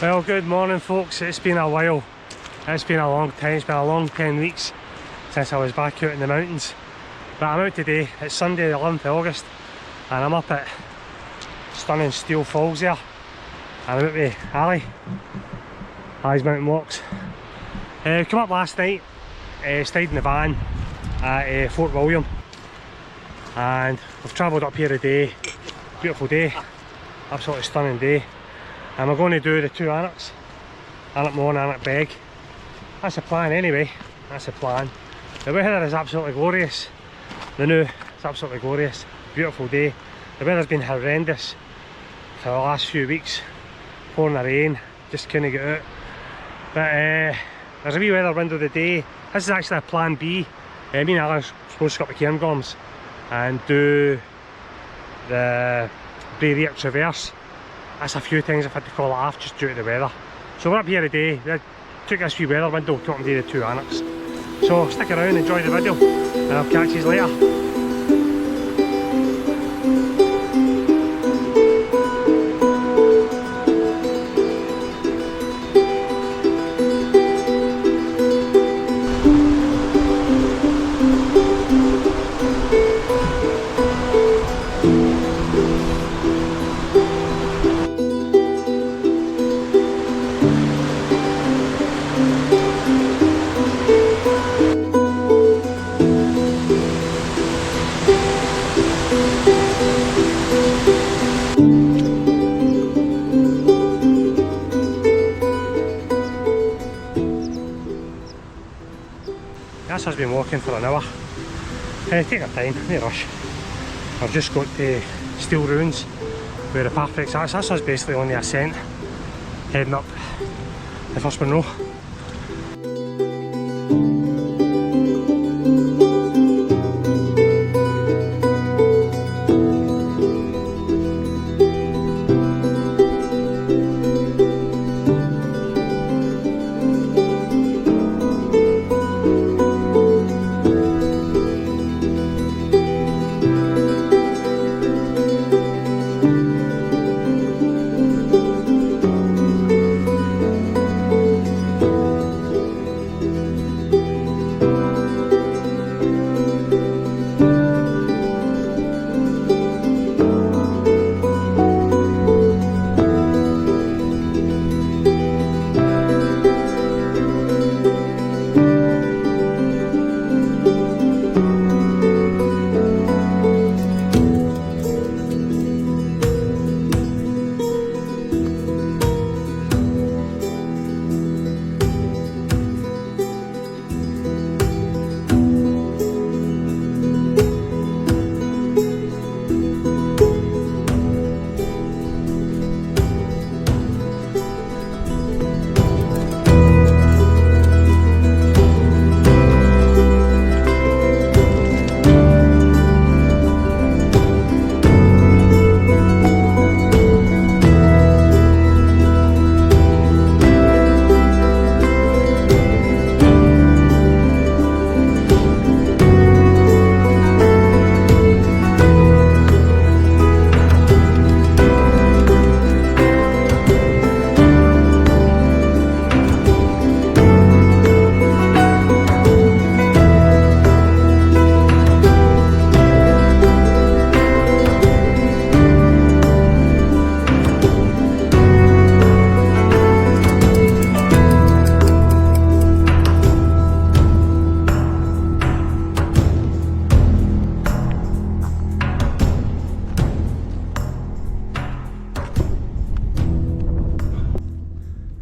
Well, good morning folks. It's been a while. It's been a long time. It's been a long 10 weeks since I was back out in the mountains. But I'm out today. It's Sunday the 11th of August and I'm up at stunning Steel Falls here. I'm out with Ali's mountain walks. Come up last night, stayed in the van at Fort William, and we've travelled up here today. Beautiful day, absolutely stunning day. And we're going to do the two Aonachs, Aonach Mòr Aonach Beag. That's the plan anyway, that's the plan. The weather is absolutely glorious. The new, it's absolutely glorious. Beautiful day. The weather's been horrendous for the last few weeks. Pouring the rain, just couldn't get out. But there's a wee weather window today. This is actually a plan B. Me and Ali's supposed to go up to Cairngorms and do the Breathtaking Traverse. That's a few things I've had to call it off just due to the weather. So we're up here today. We took this wee weather window, come up and do the two Aonachs. So stick around, enjoy the video, and I'll catch you later. This has been walking for an hour. Take our time, no rush. I've just got to Steel Ruins where the path breaks. That's us basically on the ascent, heading up the first Monroe.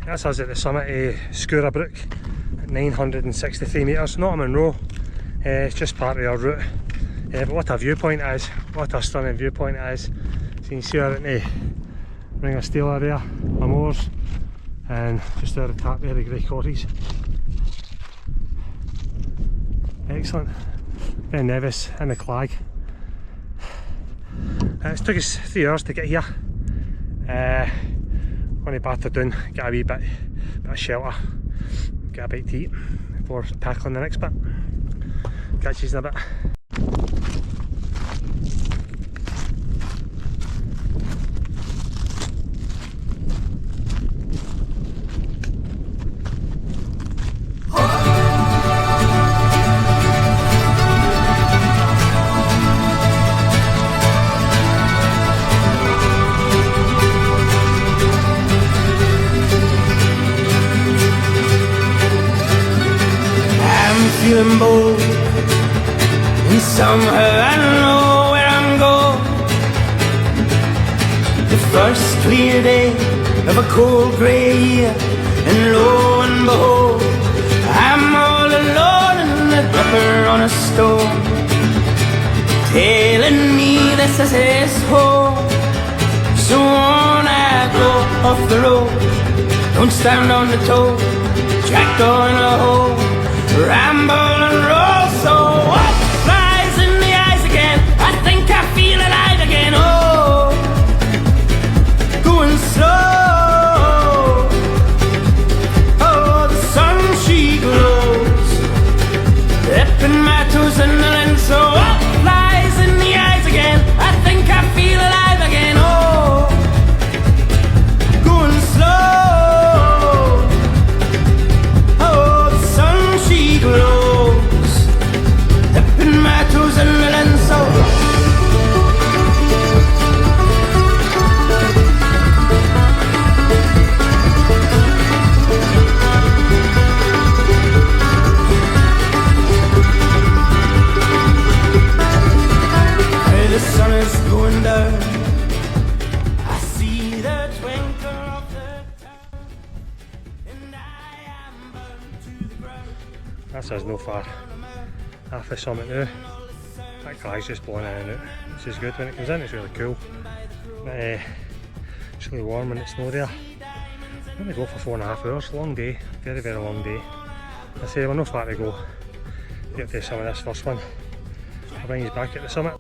That's us at the summit of Brook at 963 metres, not a Monroe, it's just part of our route. But what a viewpoint it is, what a stunning viewpoint it is. So you can see out in the Ring of Steel area, the moors, and just out of the top there the grey quarries. Excellent. Glen Nevis and the Clag. It took us 3 hours to get here. Going to batter down, get a wee bit of shelter, get a bite to eat before tackling the next bit. Catch you in a bit. feeling bold, and somehow I know where I'm going. The first clear day of a cold grey year, and lo and behold, I'm all alone in the dipper on a stone, telling me this is his home. So on I go off the road, don't stand on the toe, jack down the hole, ramble and roll. So what flies in the eyes again? I think I feel alive again. Oh, going slow. Oh, the sun she glows, dipping my toes in the lens. So what flies in the eyes again? I think I feel alive again. Oh, going slow. Oh, the sun she glows, dipping my toes in the lens. So the sun is going down, I see the twinkle of the town, and I am bound to the ground. That's us no far. Half the summit now. That guy's just blowing in and out. This is good when it comes in, it's really cool. But it's really warm when it's snow there. I'm going to go for 4.5 hours, long day, very very long day. I say we're no far to go. Get to some of this first one. I'll bring you back at the summit.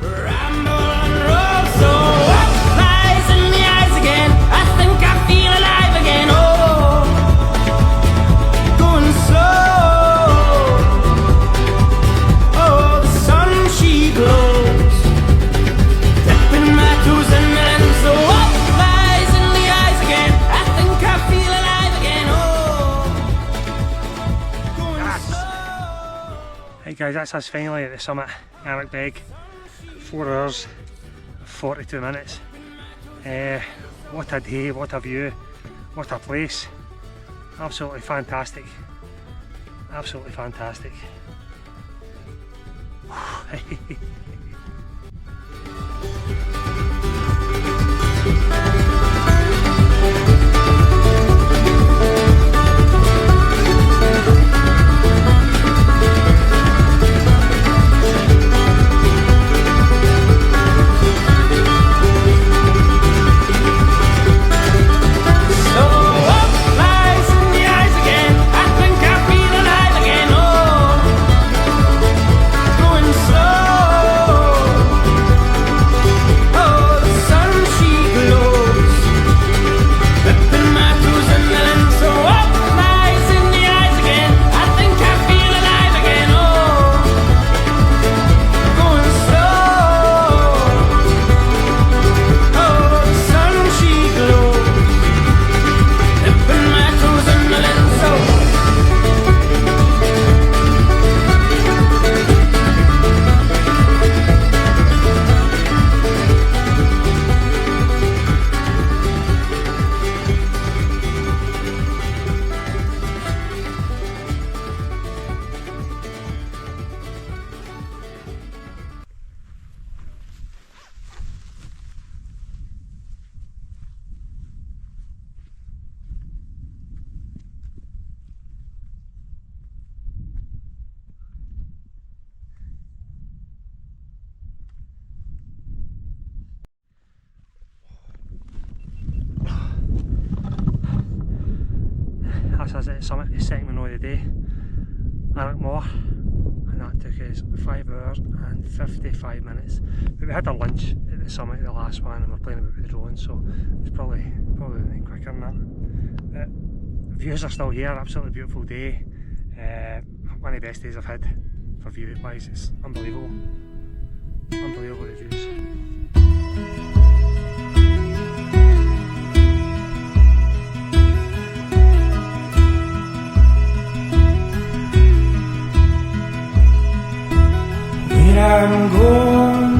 Ramble and roll. So what flies in the eyes again? I think I feel alive again. Oh, going slow. Oh, the sun she glows, dipping my toes in the lens. So what flies in the eyes again? I think I feel alive again. Oh, going slow. Hey guys, that's us finally at the summit, Aonach Beag. 4 hours, 42 minutes. What a day, what a view, what a place. Absolutely fantastic. Absolutely fantastic. That's us at the summit, the second one of the day, Aonach Mòr, and that took us 5 hours and 55 minutes. But we had a lunch at the summit, the last one, and we're playing about with the drone, so it's probably been quicker than that. But views are still here, absolutely beautiful day. One of the best days I've had for view wise. It's unbelievable. Unbelievable the views. Where I'm going,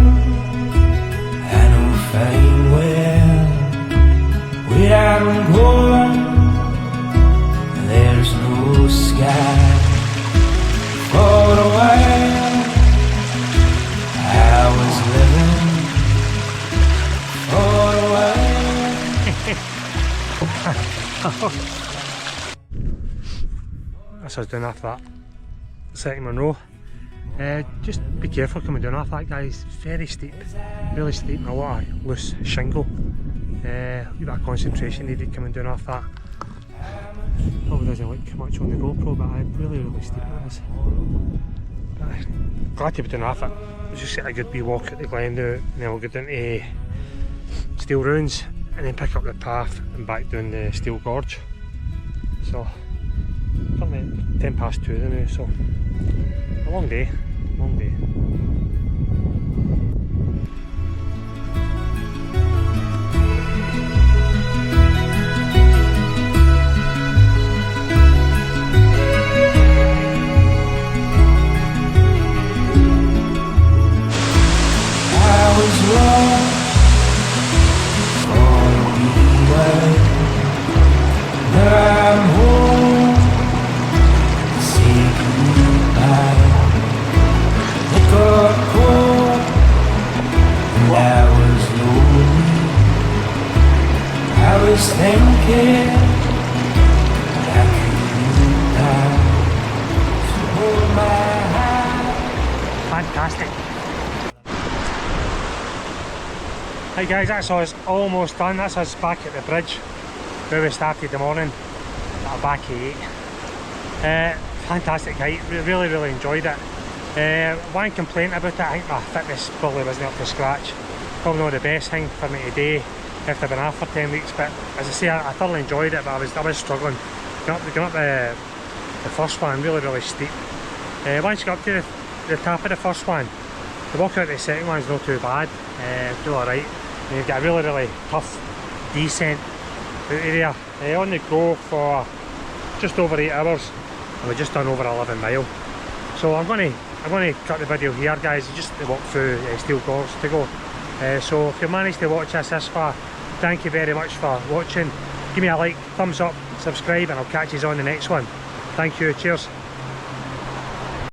I know fine well. Where I'm going, there's no sky. For a while I was living. For a while. That's us doing after that second Monroe. Just be careful coming down off that, guys. It's very steep, really steep, and a lot of loose shingle. A wee bit of concentration needed coming down off that. Probably doesn't look much on the GoPro, but I'm really steep it is. But I'm glad to be doing off it. We'll just get a good wee walk at the glen now, and then we'll go down to Steel Ruins and then pick up the path and back down the Steel Gorge. So currently 10 past 2 now, so a long day, long day. I was wrong for me well. Now I'm home to say goodbye. It got cold and I was lonely. I was thinking I couldn't die. So hold my hand. Fantastic. Hey guys, that's us almost done. That's us back at the bridge where we started the morning. Back at 8. Fantastic hike, we really enjoyed it. One complaint about it, I think my fitness probably wasn't up to scratch. Probably not the best thing for me today after I've been off for 10 weeks, but as I say, I thoroughly enjoyed it, but I was struggling. Going up the first one, really steep. Once you get up to the top of the first one, the walk out the second one's not too bad, do alright. You've got a really tough descent area. On the go for just over 8 hours, and we've just done over 11 miles. So I'm going to cut the video here, guys, just to walk through Steel Gorge to go. So if you managed to watch this far, thank you very much for watching. Give me a like, thumbs up, subscribe, and I'll catch you on the next one. Thank you, cheers.